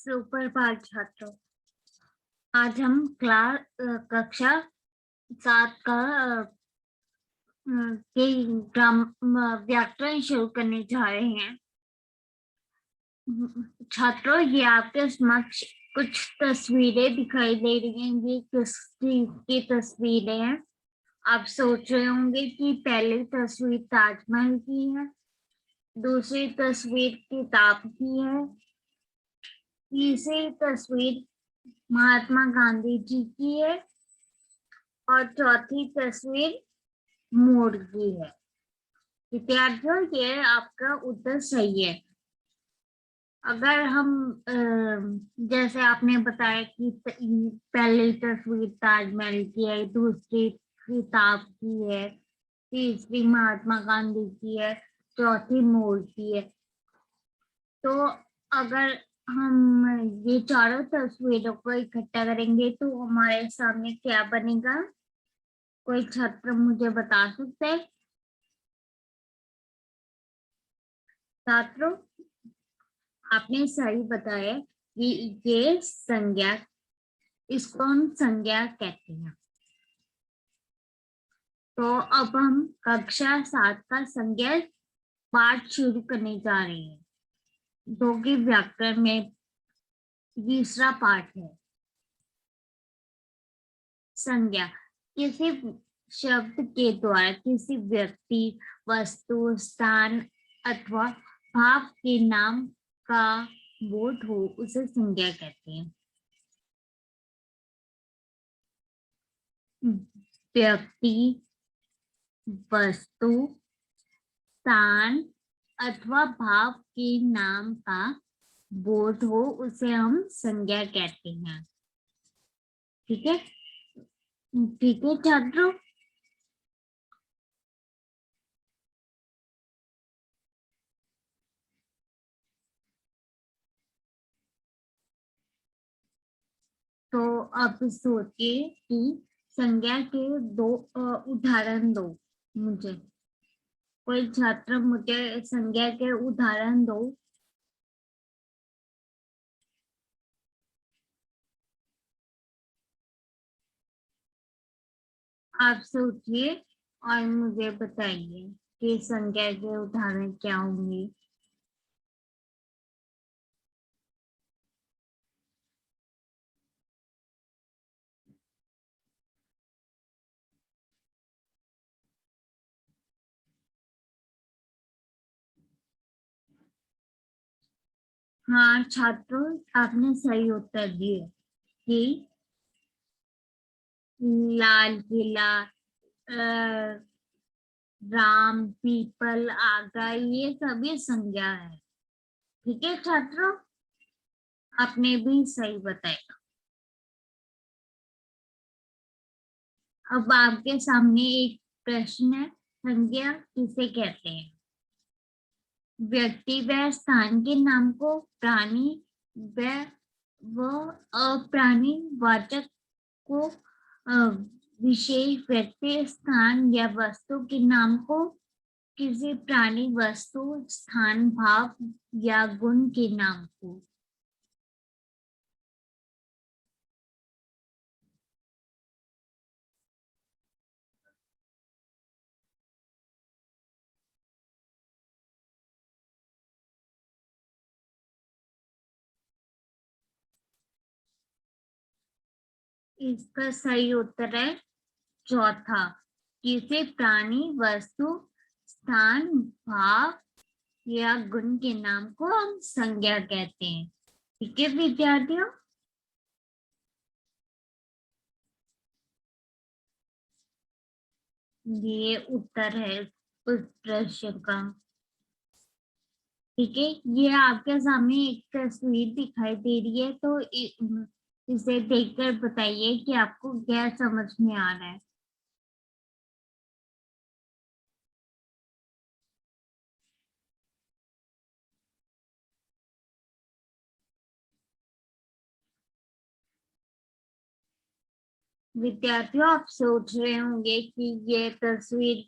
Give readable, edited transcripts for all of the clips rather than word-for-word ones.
सुप्रभात छात्रों। आज हम कक्षा 7 का के व्याकरण शुरू करने जा रहे हैं। छात्रों, ये आपके समक्ष कुछ तस्वीरें दिखाई दे रही हैं। ये किस चीज की तस्वीरें हैं? आप सोच रहे होंगे कि पहली तस्वीर ताजमहल की है, दूसरी तस्वीर किताब की है, तीसरी तस्वीर महात्मा गांधी जी की है और चौथी तस्वीर मोर की है। विद्यार्थियों, ये आपका उत्तर सही है। अगर हम जैसे आपने बताया कि पहली तस्वीर ताजमहल की है, दूसरी किताब की है, तीसरी महात्मा गांधी की है, चौथी मोर की है, तो अगर हम ये चारों तस्वीरों को इकट्ठा करेंगे तो हमारे सामने क्या बनेगा? कोई छात्र मुझे बता सकते हैं? छात्रों, आपने सही बताया कि ये संज्ञा, इसको हम संज्ञा कहते हैं। तो अब हम कक्षा 7 का संज्ञा पाठ शुरू करने जा रहे हैं, जो कि व्याकरण में तीसरा पाठ है। संज्ञा किसी शब्द के द्वारा किसी व्यक्ति, वस्तु, स्थान अथवा भाव के नाम का बोध हो, उसे संज्ञा कहते हैं। व्यक्ति, वस्तु, स्थान अथवा भाव के नाम का बोध हो, उसे हम संज्ञा कहते हैं। ठीक है? ठीक है छात्रों। तो अब सोचिए कि संज्ञा के दो उदाहरण दो मुझे। कोई छात्र मुझे संज्ञा के उदाहरण दो। आप सोचिए और मुझे बताइए कि संज्ञा के उदाहरण क्या होंगे। हाँ छात्रों, आपने सही उत्तर दिए कि लाल किला, राम, पीपल, आगा, ये सभी संज्ञा है। ठीक है छात्रों, आपने भी सही बताया। अब आपके सामने एक प्रश्न है, संज्ञा किसे कहते हैं? व्यक्ति व स्थान के नाम को प्राणी व अप्राणी वाचक को विशेष व्यक्ति, स्थान या वस्तु के नाम को किसी प्राणी, वस्तु, स्थान, भाव या गुण के नाम को। इसका सही उत्तर है चौथा, किसी प्राणी, वस्तु, स्थान, भाव या गुण के नाम को हम संज्ञा कहते हैं। ठीक है विद्यार्थियों। ये उत्तर है उस प्रश्न का। ठीक है, ये आपके सामने एक तस्वीर दिखाई दे रही है, तो इसे देखकर बताइए कि आपको क्या समझ में आ रहा है। विद्यार्थियों, आप सोच रहे होंगे कि ये तस्वीर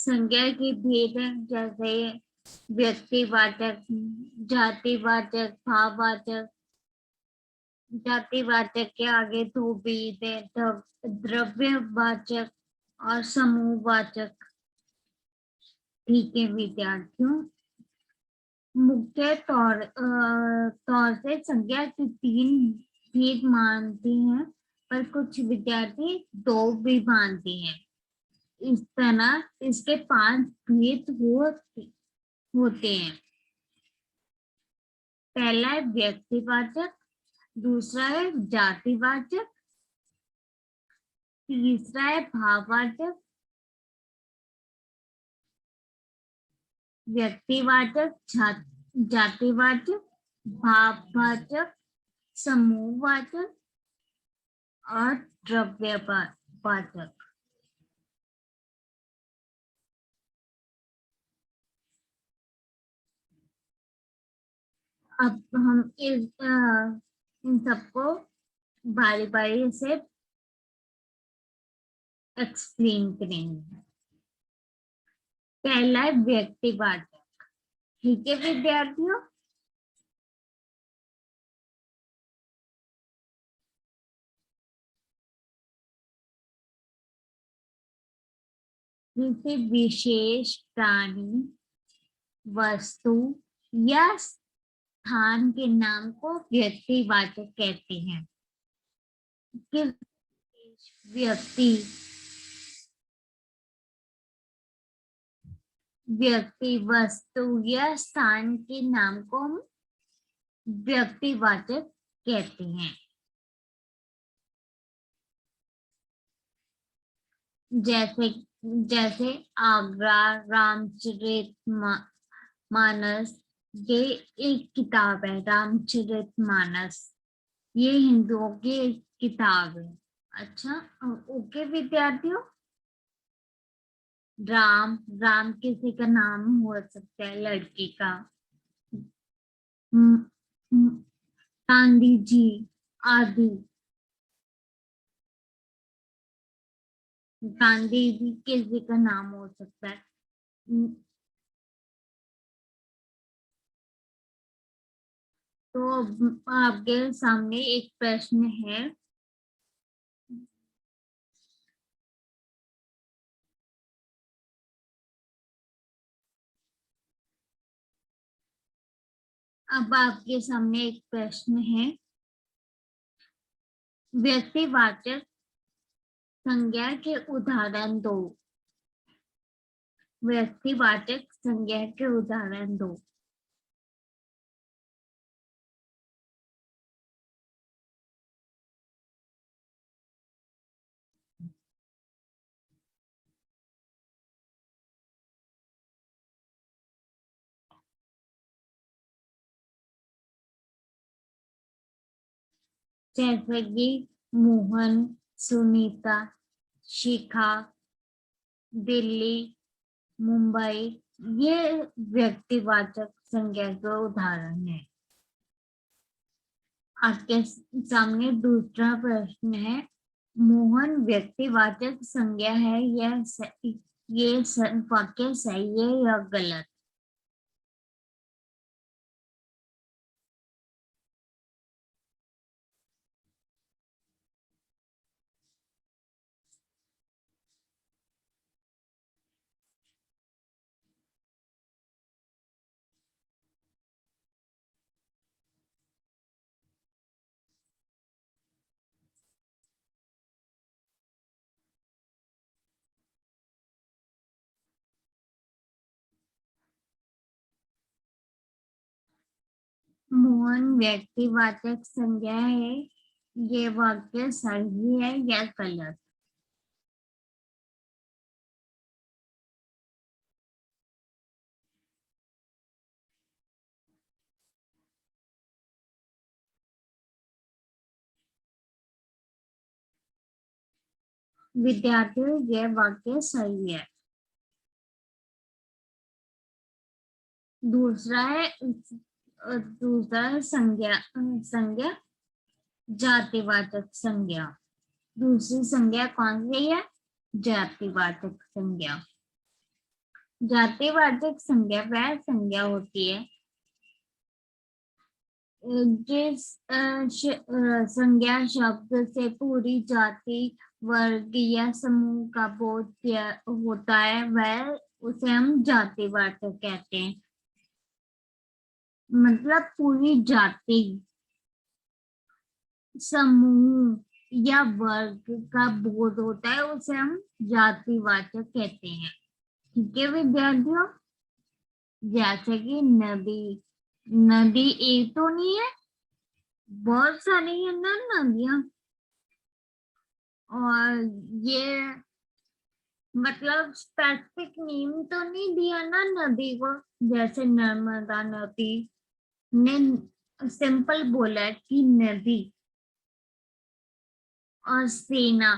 संज्ञा की भेद है, जैसे व्यक्तिवाचक, जातिवाचक, भाववाचक, जातिवाचक के आगे धोबी दे द्रव्यवाचक और समूहवाचक। ठीक है विद्यार्थियों, मुख्य तौर से संज्ञा की 3 भेद मानते हैं, पर कुछ विद्यार्थी 2 भी मानते हैं। इस तरह इसके 5 भेद होते हैं। पहला है व्यक्तिवाचक, दूसरा है जातिवाचक, तीसरा है भाववाचक, व्यक्तिवाचक, जातिवाचक, भाववाचक, समूहवाचक और द्रव्यवाचक। अब हम इन सबको बारी बारी से एक्सप्लेन करेंगे। पहला है व्यक्तिवाचक। ठीक है विद्यार्थियों, किसी विशेष प्राणी, वस्तु या स्थान के नाम को व्यक्तिवाचक कहते हैं। किस व्यक्ति, वस्तु या स्थान के नाम को हम व्यक्तिवाचक कहते हैं। जैसे जैसे आगरा, मानस, ये एक किताब है रामचरितमानस, ये हिंदुओं की एक किताब है। अच्छा, ओके विद्यार्थियों। राम किसी का नाम हो सकता है, लड़की का। गांधी जी आदि। गांधी जी किसी का नाम हो सकता है। तो आपके सामने एक प्रश्न है। अब आपके सामने एक प्रश्न है, व्यक्तिवाचक संज्ञा के उदाहरण दो। व्यक्तिवाचक संज्ञा के उदाहरण दो। जैसे कि मोहन, सुनीता, शिखा, दिल्ली, मुंबई, ये व्यक्तिवाचक संज्ञा के उदाहरण है। आपके सामने दूसरा प्रश्न है, मोहन व्यक्तिवाचक संज्ञा है, ये वाक्य सही है या गलत? मोहन व्यक्तिवाचक संज्ञा है, ये वाक्य सही है या गलत? विद्यार्थियों, ये वाक्य सही है। दूसरा है संज्ञा जातिवाचक संज्ञा। दूसरी संज्ञा कौन सी है? जातिवाचक संज्ञा। जातिवाचक संज्ञा वह संज्ञा होती है जिस संज्ञा शब्द से पूरी जाति वर्ग या समूह का बोध होता है वह उसे हम जातिवाचक कहते हैं। मतलब पूरी जाति, समूह या वर्ग का बोध होता है उसे हम जातिवाचक कहते हैं। ठीक है विद्यार्थियों, जैसे कि नदी, नदी एक तो नहीं है, बहुत सारी है ना नदियां। और ये मतलब स्पेसिफिक नेम तो नहीं दिया ना नदी को, जैसे नर्मदा नदी ने सिंपल बोला है कि नदी। और सेना,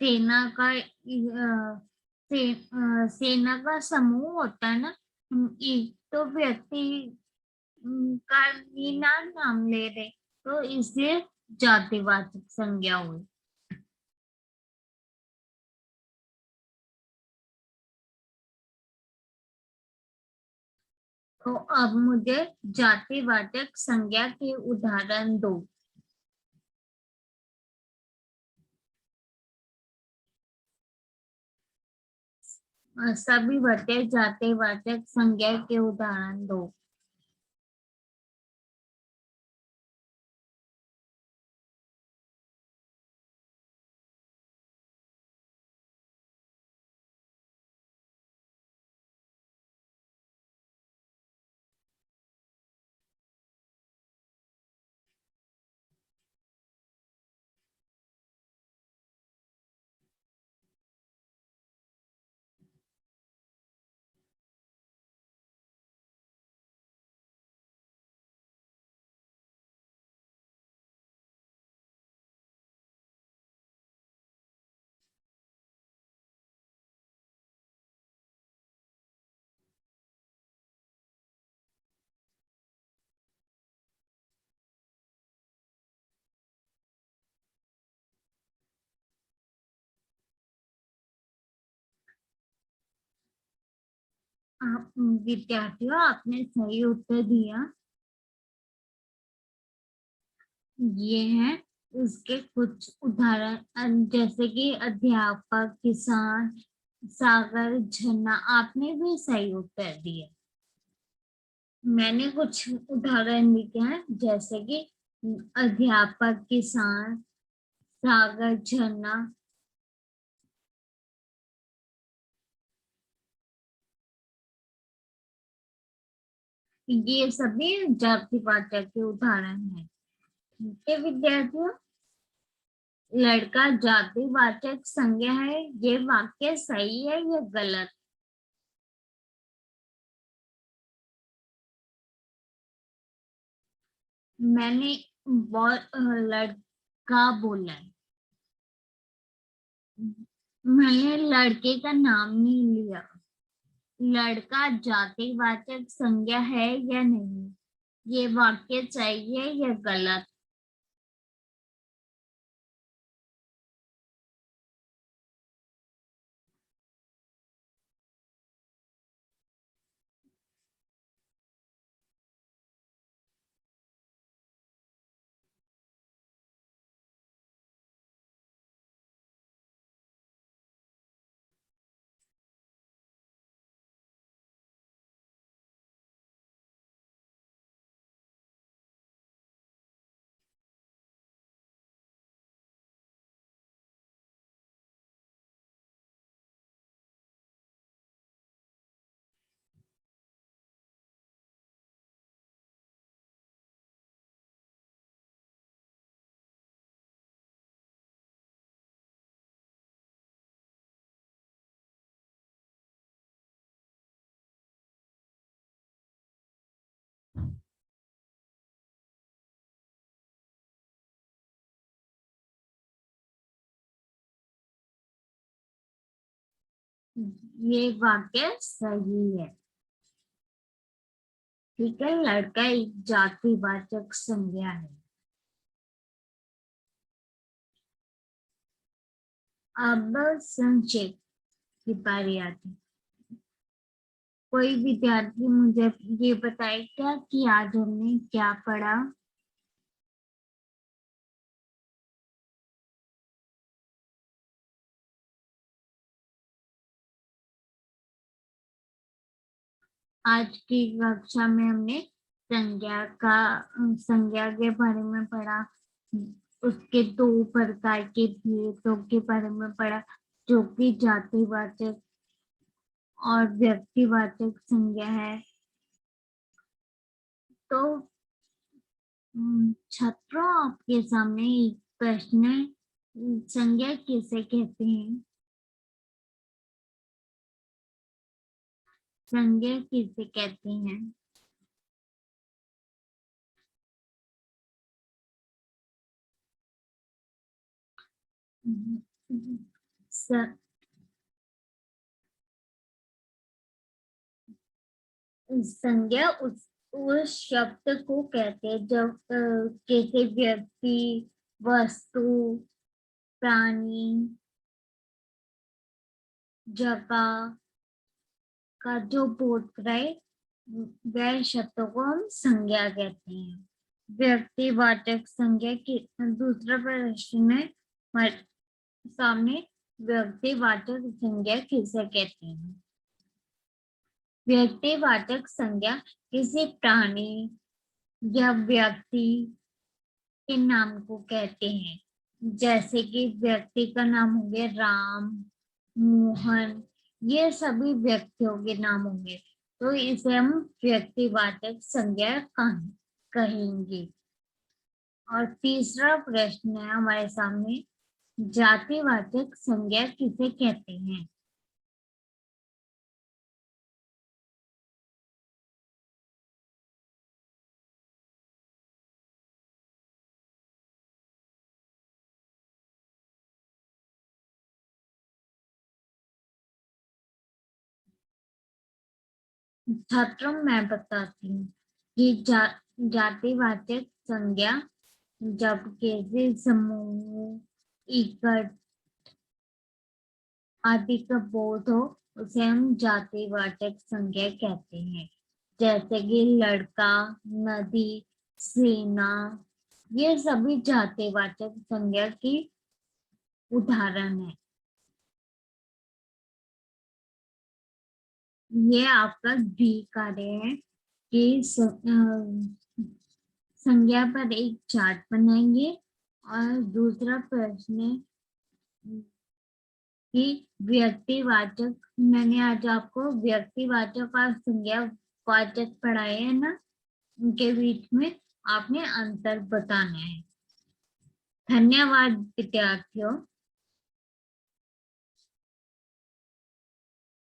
सेना का सेना का समूह होता है ना। हम एक तो व्यक्ति का ही नाम ले रहे तो इससे जातिवाचक संज्ञा हुई। तो अब मुझे जातिवाचक संज्ञा के उदाहरण दो। सभी बटे जातिवाचक संज्ञा के उदाहरण दो। आप विद्यार्थियों, आपने सही उत्तर दिया। ये हैं उसके कुछ उदाहरण, जैसे कि अध्यापक, किसान, सागर, झरना। आपने भी सही उत्तर दिया। मैंने कुछ उदाहरण लिखे हैं, जैसे कि अध्यापक, किसान, सागर, झरना। ये सभी जातिवाचक के उदाहरण हैं। ठीक है विद्यार्थियों, लड़का जातिवाचक संज्ञा है, ये वाक्य सही है या गलत? मैंने बहुत लड़का बोला है, मैंने लड़के का नाम नहीं लिया। लड़का जातिवाचक संज्ञा है या नहीं, ये वाक्य सही है या गलत? ये वाक्य सही है। ठीक है, लड़का एक जातिवाचक संज्ञा है। अब संक्षेप की बारी आती है। कोई विद्यार्थी मुझे ये बताए क्या कि आज हमने क्या पढ़ा? आज की कक्षा में हमने संज्ञा के बारे में पढ़ा, उसके 2 प्रकार के भेदों के बारे में पढ़ा, जो कि जातिवाचक और व्यक्तिवाचक संज्ञा है। तो छात्रों, आपके सामने एक प्रश्न है, संज्ञा किसे कहते हैं? संज्ञा किसे कहते हैं? स- संज्ञा उस शब्द को कहते हैं जब किसी व्यक्ति, वस्तु, प्राणी, जगह का जो बोध कराए वह शब्दों को हम संज्ञा कहते हैं। व्यक्तिवाचक संज्ञा की दूसरा प्रश्न है हमारे सामने, व्यक्तिवाचक संज्ञा किसे कहते हैं? व्यक्तिवाचक संज्ञा किसी प्राणी या व्यक्ति के नाम को कहते हैं, जैसे कि व्यक्ति का नाम हो गया राम, मोहन, ये सभी व्यक्तियों के नाम होंगे, तो इसे हम व्यक्तिवाचक संज्ञा कहेंगे। और तीसरा प्रश्न है हमारे सामने, जातिवाचक संज्ञा किसे कहते हैं? छात्रों, मैं बताती हूँ कि जातिवाचक संज्ञा जब किसी समूह, इकट्ठ आदि का बोध हो, उसे हम जातिवाचक संज्ञा कहते हैं, जैसे कि लड़का, नदी, सेना, ये सभी जातिवाचक संज्ञा की उदाहरण है। ये आपका बी कार्य है कि संज्ञा पर एक चार्ट बनाएंगे, और दूसरा प्रश्न कि व्यक्तिवाचक, मैंने आज आपको व्यक्तिवाचक और संज्ञावाचक पढ़ाए है ना, उनके बीच में आपने अंतर बताना है। धन्यवाद विद्यार्थियों।